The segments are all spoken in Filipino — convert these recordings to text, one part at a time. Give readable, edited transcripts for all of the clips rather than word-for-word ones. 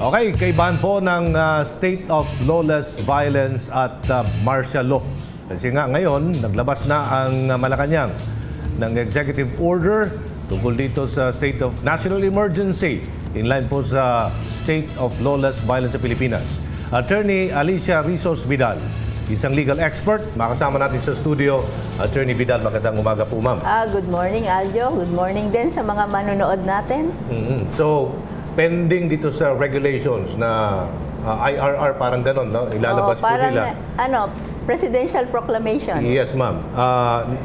Okay, kaibahan po ng state of lawless violence at martial law. Kasi nga ngayon, naglabas na ang Malacanang ng executive order tungkol dito sa state of national emergency in line po sa state of lawless violence sa Pilipinas. Attorney Alicia Rizos Vidal, isang legal expert, makasama natin sa studio. Attorney Vidal, magandang umaga po, ma'am. Good morning, Aljo. Good morning din sa mga manonood natin. So, pending dito sa regulations na IRR, parang ganon, no? Ilalabas po parang, nila. Presidential Proclamation. Yes, ma'am.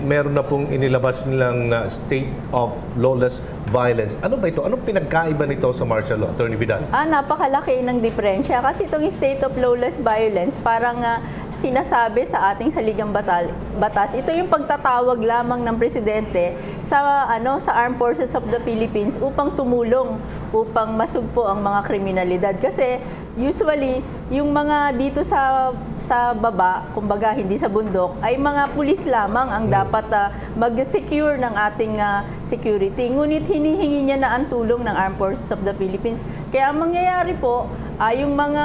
Meron na pong inilabas nilang state of lawless violence. Ano ba ito? Anong pinagkaiba nito sa martial law, Attorney Vidal? Napakalaki ng diferensya. Kasi itong state of lawless violence, parang sinasabi sa ating saligang batas, ito yung pagtatawag lamang ng presidente sa Armed Forces of the Philippines upang tumulong, upang masugpo ang mga kriminalidad. Kasi usually, yung mga dito sa baba, kumbaga hindi sa bundok, ay mga pulis lamang ang dapat mag-secure ng ating security. Ngunit hinihingi niya na ang tulong ng Armed Forces of the Philippines. Kaya ang mangyayari po, yung mga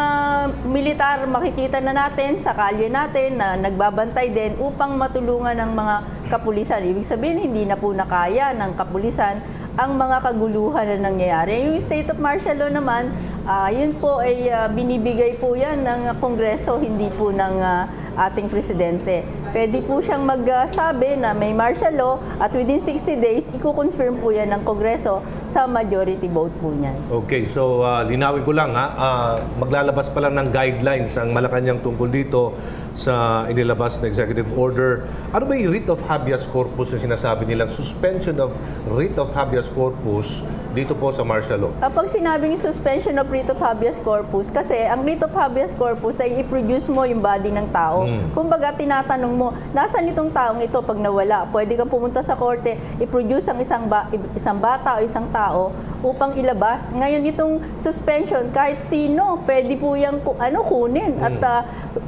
militar makikita na natin sa kalye natin na nagbabantay din upang matulungan ng mga kapulisan. Ibig sabihin, hindi na po nakaya ng kapulisan ang mga kaguluhan na nangyayari. Yung state of martial law naman, yun po ay binibigay po yan ng Kongreso, hindi po ng ating presidente. Pwede po siyang magsabi na may martial law at within 60 days, i-confirm po yan ng Kongreso sa majority vote po niyan. Okay, so linawin ko lang maglalabas pa lang ng guidelines ang Malacanang tungkol dito sa inilabas na executive order. Ano ba yung writ of habeas corpus na sinasabi nilang suspension of writ of habeas corpus dito po sa martial law? Pag sinabing suspension of writ of habeas corpus, kasi ang writ of habeas corpus ay i-produce mo yung body ng tao. Kumbaga, tinatanong mo, nasaan itong taong ito pag nawala? Pwede kang pumunta sa korte, i-produce ang isang bata o isang tao upang ilabas. Ngayon, itong suspension, kahit sino, pwede po yung kunin. At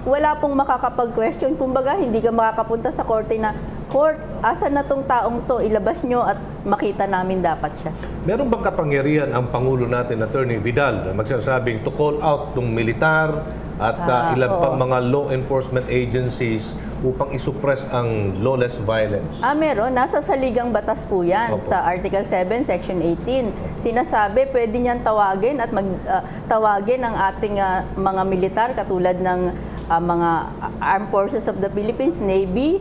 wala pong makakapag-question. Kumbaga, hindi ka makakapunta sa korte na, Court, asan na tong taong to? Ilabas nyo at makita namin dapat siya. Meron bang kapangyarihan ang Pangulo natin, Attorney Vidal, na magsasabing to call out ng militar at ilan pang mga law enforcement agencies upang isuppress ang lawless violence? Meron. Nasa saligang batas po yan. Opo. Sa Article 7, Section 18. Sinasabi, pwede niyan tawagin at tawagin ang ating mga militar katulad ng mga Armed Forces of the Philippines, Navy,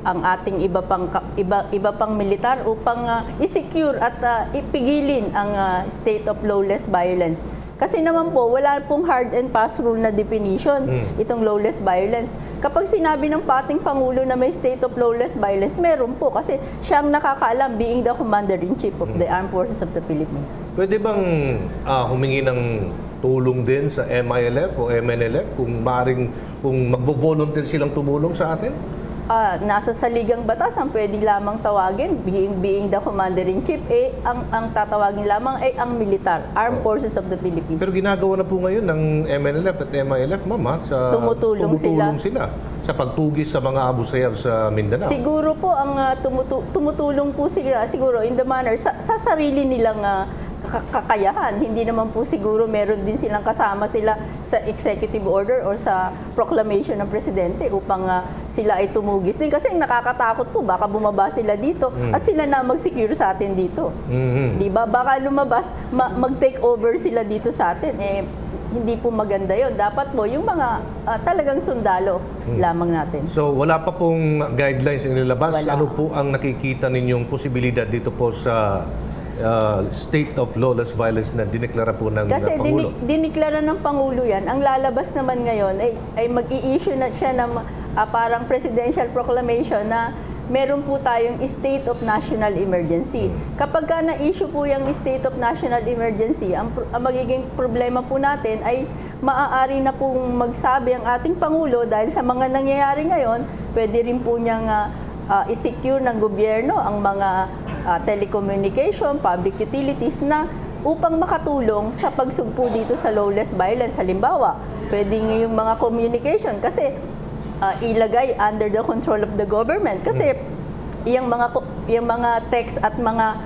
ang ating iba pang militar upang i-secure at ipigilin ang state of lawless violence. Kasi naman po, wala pong hard and fast rule na definition itong lawless violence. Kapag sinabi ng pating Pangulo na may state of lawless violence, meron po kasi siyang nakakaalam being the Commander-in-Chief of the Armed Forces of the Philippines. Pwede bang humingi ng tulong din sa MILF o MNLF kung magvo-volunteer silang tumulong sa atin? Nasa saligang batas ang pwede lamang tawagin, being the Commander-in-Chief, ang tatawagin lamang ay ang militar, Armed Forces of the Philippines. Pero ginagawa na po ngayon ng MNLF at MILF, mama, tumutulong sila sa pagtugis sa mga Abu Sayyaf sa Mindanao. Siguro po ang tumutulong po sila, siguro in the manner, sa sarili nilang kakayahan. Hindi naman po siguro meron din silang kasama sila sa executive order or sa proclamation ng presidente upang sila ay tumugis din. Kasi nakakatakot po, baka bumaba sila dito at sila na mag-secure sa atin dito. Di ba? Baka lumabas, mag-take over sila dito sa atin. Hindi po maganda yon. Dapat po yung mga talagang sundalo lamang natin. So wala pa pong guidelines na nilabas. Wala. Ano po ang nakikita ninyong posibilidad dito po sa state of lawless violence na dineklara po ng Pangulo? Kasi diniklara ng Pangulo yan. Ang lalabas naman ngayon ay mag-i-issue na siya ng parang presidential proclamation na meron po tayong state of national emergency. Kapag ka na-issue po yung state of national emergency, ang magiging problema po natin ay maaari na pong magsabi ang ating Pangulo dahil sa mga nangyayari ngayon, pwede rin po niyang i-secure ng gobyerno ang mga telecommunication, public utilities na upang makatulong sa pagsugpo dito sa lawless violence. Halimbawa, pwede yung mga communication kasi ilagay under the control of the government kasi yung mga text at mga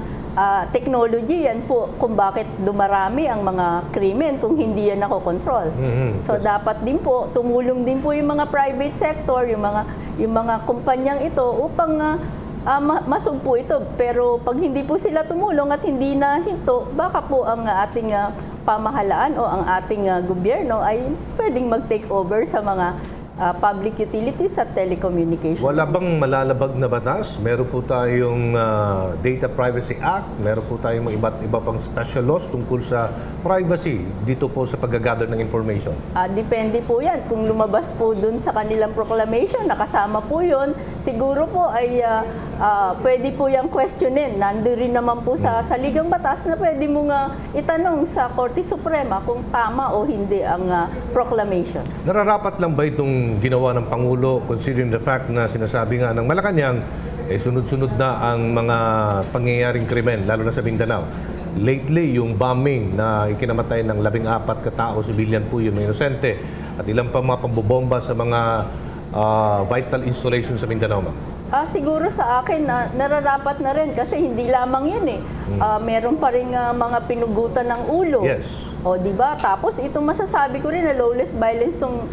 technology yan po kung bakit dumarami ang mga krimen kung hindi yan nakokontrol. So dapat din po tumulong din po yung mga private sector, yung mga kumpanyang ito upang masugpo ito. Pero pag hindi po sila tumulong at hindi na hinto, baka po ang ating pamahalaan o ang ating gobyerno ay pwedeng mag-take over sa mga public utilities at telecommunications. Wala bang malalabag na batas? Meron po tayong Data Privacy Act, meron po tayong iba't iba pang special laws tungkol sa privacy dito po sa pag-gather ng information. Depende po yan. Kung lumabas po dun sa kanilang proclamation, nakasama po yun, siguro po ay pwede po yung questionin. Nandun rin naman po sa saligang batas na pwede mo nga itanong sa Korte Suprema kung tama o hindi ang proclamation. Nararapat lang ba itong ginawa ng Pangulo considering the fact na sinasabi nga ng Malacanang sunod-sunod na ang mga pangyayaring krimen, lalo na sa Mindanao? Lately, yung bombing na ikinamatay ng 14 katao, civilian po yung inosente, at ilang pa mga pambobomba sa mga vital installations sa Mindanao, ma'am. Siguro sa akin, nararapat na rin kasi hindi lamang yun eh. Meron pa rin mga pinugutan ng ulo. Yes. O di ba? Tapos itong masasabi ko rin na lawless violence itong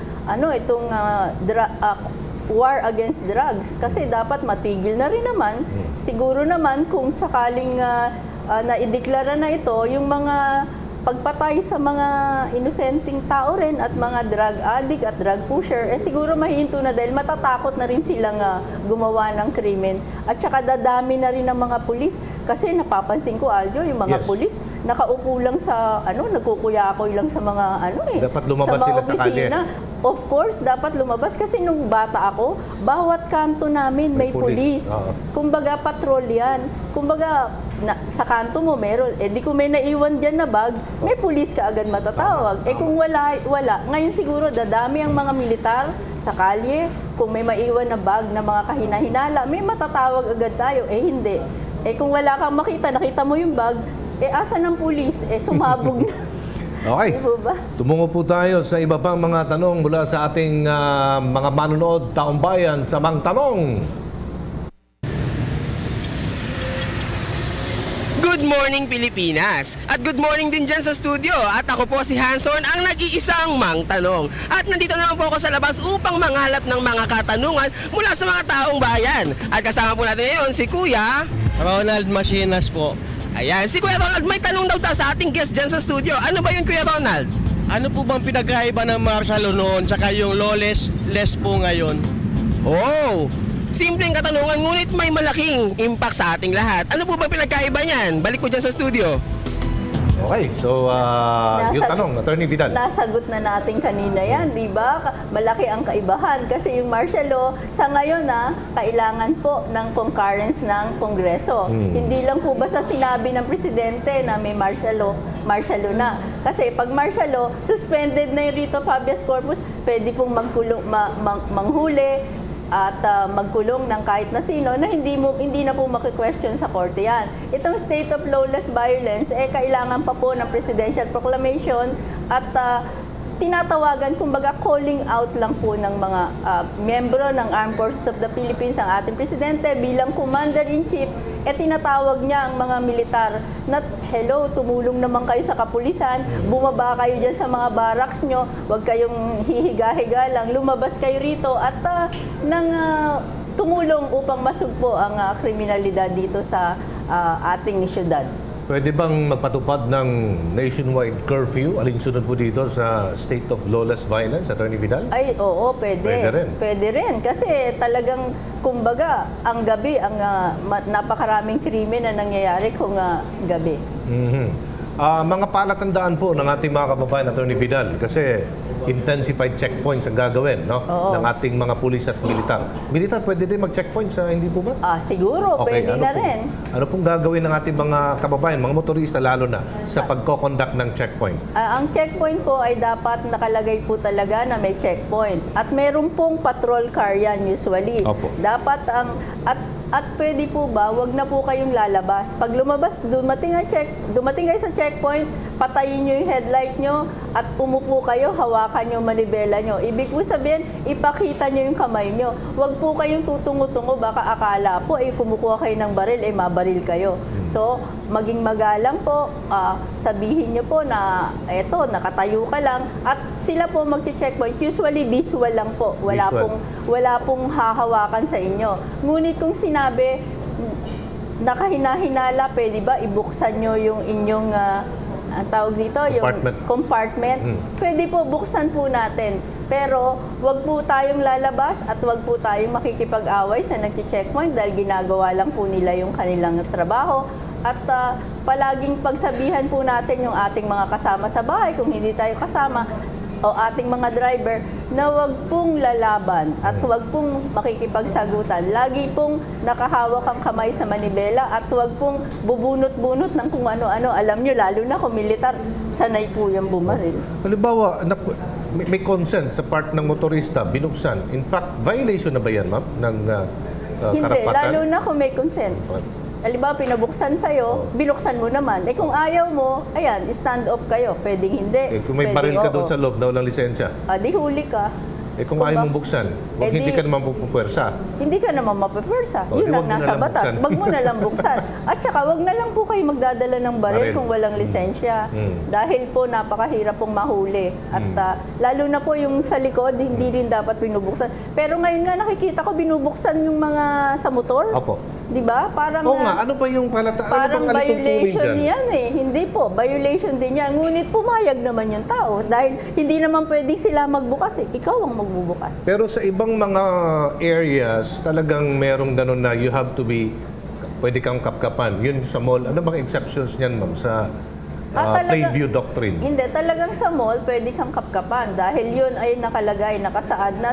war against drugs kasi dapat matigil na rin naman. Siguro naman kung sakaling naideklara na ito, yung mga pagpatay sa mga inosenteng tao rin at mga drug addict at drug pusher, siguro mahihinto na dahil matatakot na rin silang gumawa ng krimen. At saka dadami na rin ng mga pulis. Kasi napapansin ko, Aljo, yung mga pulis, nakaupo lang sa, nagkukuyakoy lang sa mga, Dapat lumabas sa mga sila sa kalye. opisina. Of course, dapat lumabas kasi nung bata ako, bawat kanto namin may pulis. Kumbaga, patrol yan. Kumbaga, sa kanto mo meron. Di kung may naiwan dyan na bag, may pulis ka agad matatawag. Kung wala. Ngayon siguro, dadami ang mga militar sa kalye. Kung may maiwan na bag na mga kahinahinala, may matatawag agad tayo. Hindi. Kung wala kang nakita mo yung bag, asan ang pulis? Sumabog na. Okay. Tumungo po tayo sa iba pang mga tanong mula sa ating mga manonood, taong bayan sa Mang Tanong. Good morning, Pilipinas! At good morning din dyan sa studio. At ako po si Hanson, ang nag-iisang Mang Tanong. At nandito naman po ako sa labas upang manghalap ng mga katanungan mula sa mga taong bayan. At kasama po natin ngayon si Kuya Ronald Machinas po. Ayan, si Kuya Ronald, may tanong daw ta sa ating guest dyan sa studio. Ano ba yun, Kuya Ronald? Ano po bang pinagkaiba ng martial law noon saka yung lawless po ngayon? Oh, simpleng katanungan ngunit may malaking impact sa ating lahat. Ano po ba pinagkaiba niyan? Balik po dyan sa studio. Okay, so yung tanong, Attorney Vidal. Nasagot na natin kanina yan, di ba? Malaki ang kaibahan kasi yung martial law sa ngayon kailangan po ng concurrence ng Kongreso. Hindi lang po basta sinabi ng Presidente na may martial law na. Kasi pag martial law, suspended na yung writ of habeas corpus, pwede pong manghuli, at magkulong ng kahit na sino na hindi na po maki-question sa korte yan. Itong state of lawless violence, kailangan pa po ng presidential proclamation at tinatawagan, kumbaga calling out lang po ng mga membro ng Armed Forces of the Philippines ang ating presidente bilang commander-in-chief, tinatawag niya ang mga militar na, hello, tumulong naman kayo sa kapulisan, bumaba kayo dyan sa mga barracks nyo, huwag kayong hihiga-higa lang, lumabas kayo rito at tumulong upang masugpo ang kriminalidad dito sa ating syudad. Pwede bang magpatupad ng nationwide curfew? Alinsunod po dito sa state of lawless violence, Attorney Vidal? Ay, oo, pwede. Pwede rin. Pwede rin. Kasi talagang, kumbaga, ang gabi, napakaraming krimen na nangyayari kung gabi. Mga palatandaan po ng ating mga kababayan, Attorney Vidal, kasi intensified checkpoints ang gagawin ng ating mga pulis at militar. Militar, pwede din mag-checkpoints, hindi po ba? Siguro, pwede na rin. Ano pong gagawin ng ating mga kababayan, mga motorista lalo na, sa pagko-conduct ng checkpoint? Ang checkpoint po ay dapat nakalagay po talaga na may checkpoint. At meron pong patrol car yan usually. Opo. Dapat at pwede po ba, wag na po kayong lalabas. Pag lumabas, dumating kayo sa checkpoint, patayin nyo yung headlight nyo at umupo kayo, hawakan yung manibela nyo. Ibig po sabihin, ipakita nyo yung kamay nyo. Wag po kayong tutungo-tungo, baka akala po, kumukuha kayo ng baril, mabaril kayo. So, maging magalang po, sabihin nyo po na eto, nakatayo ka lang at sila po magche-checkpoint. Usually visual lang po. Visual. Wala pong hahawakan sa inyo. Ngunit kung sinabi nakahinahinala, pwede ba ibuksan nyo yung inyong ang tawag dito, Compartment. yung compartment. Pwede po buksan po natin. Pero wag po tayong lalabas at wag po tayong makikipag-away sa nagche-checkpoint dahil ginagawa lang po nila yung kanilang trabaho. At palaging pagsabihan po natin yung ating mga kasama sa bahay kung hindi tayo kasama o ating mga driver na wag pong lalaban at wag pong makikipagsagutan. Lagi pong nakahawak ang kamay sa manibela at wag pong bubunot-bunot ng kung ano-ano. Alam nyo, lalo na kung militar, sanay po yung bumaril. Halimbawa, may consent sa part ng motorista, binuksan. In fact, violation na ba yan, ma'am, ng Hindi, karapatan? lalo na kung may consent. Halimbawa, pinabuksan sa'yo, binuksan mo naman. Eh kung ayaw mo, ayan, stand off kayo. Pwedeng hindi. Kung may baril pwedeng ka doon oo. sa loob na walang lisensya, Di huli ka. kung ayaw mong buksan, Eh hindi di- ka naman pupwersa. Hindi ka naman mapapwersa. Oh, di Yun wag lang mo na nasa lang batas. buksan. Wag mo na lang buksan. At saka wag na lang po kayo magdadala ng baril Baril. kung walang lisensya. Mm. Dahil po napakahirap pong mahuli. At lalo na po yung sa likod, hindi rin dapat binubuksan. Pero ngayon nga nakikita ko binubuksan yung mga sa motor. Opo. Di ba? Parang Oo nga, ano ba yung kalata? parang ano bang alituntunin violation dyan? yan eh. Hindi po, violation din yan. Ngunit pumayag naman yung tao dahil hindi naman pwedeng sila magbukas eh. Ikaw ang magbubukas. Pero sa ibang mga areas, talagang merong ganun na you have to be, pwede kang kapkapan. Yun sa mall, ano bang exceptions niyan, ma'am, sa Talaga- Plainview Doctrine? Hindi, talagang sa mall, pwede kang kapkapan dahil yun ay nakalagay, nakasaad na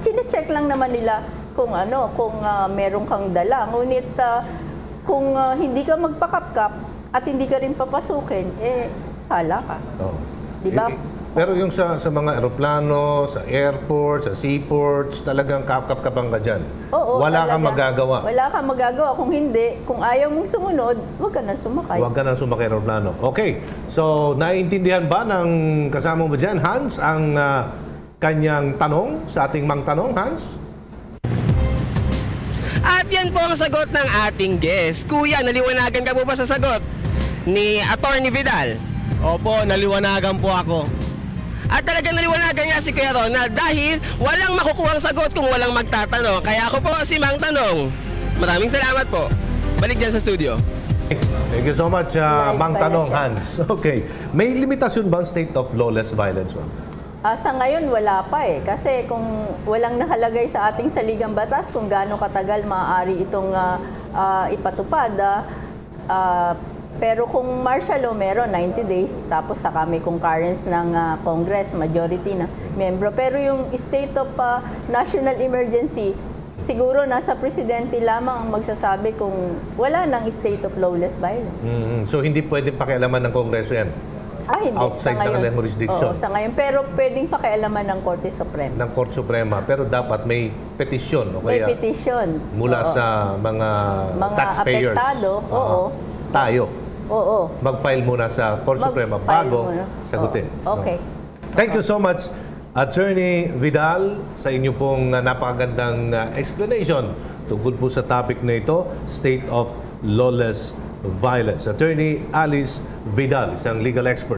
chine-check lang naman nila kung kung meron kang dala. Ngunit kung hindi ka magpakapkap at hindi ka rin papasukin, hala ka. Oo. Di ba? Pero yung sa mga eroplano, sa airport, sa seaports, talagang kapkapan ka dyan. Oo, Wala kang talaga. magagawa. Wala kang magagawa. Kung hindi, kung ayaw mong sumunod, huwag ka na sumakay. Huwag ka nang sumakay ng aeroplano. Okay. So, naiintindihan ba ng kasama mo dyan, Hans, ang kanyang tanong sa ating mang tanong, Hans? At yan po ang sagot ng ating guest. Kuya, naliwanagan ka po ba sa sagot ni Attorney Vidal? Opo, naliwanagan po ako. At talagang naliwanagan nga si Kuya Ronald dahil walang makukuhang sagot kung walang magtatanong. Kaya ako po si Mang Tanong. Maraming salamat po. Balik dyan sa studio. Thank you so much, Live mang pala tanong, siya. Hans. Okay. May limitasyon ba ang state of lawless violence, ma'am? Sa ngayon, wala pa eh. Kasi kung walang nakalagay sa ating saligang batas kung gaano katagal maaari itong ipatupad. Pero kung martial law, meron 90 days. Tapos saka may concurrence ng Congress, majority na membro. Pero yung state of national emergency, siguro nasa presidente lamang ang magsasabi kung wala ng state of lawless violence. So, hindi pwedeng pakialaman ng Kongreso yan? Hindi. Outside ng kanilang jurisdiction. Oo, sa ngayon. Pero pwedeng pakialaman ng Korte Suprema. Ng Korte Suprema, pero dapat may petisyon o May kaya petition. mula Oo. sa mga taxpayers. apektado, oo. Tayo. Oo. Mag-file muna sa Korte Suprema Mag-file bago muna. sagutin. Oo. Okay. Thank you so much, Attorney Vidal, sa inyo pong napakagandang explanation tungkol po sa topic na ito, State of Lawless Violence. Attorney Alice Vidal, isang legal expert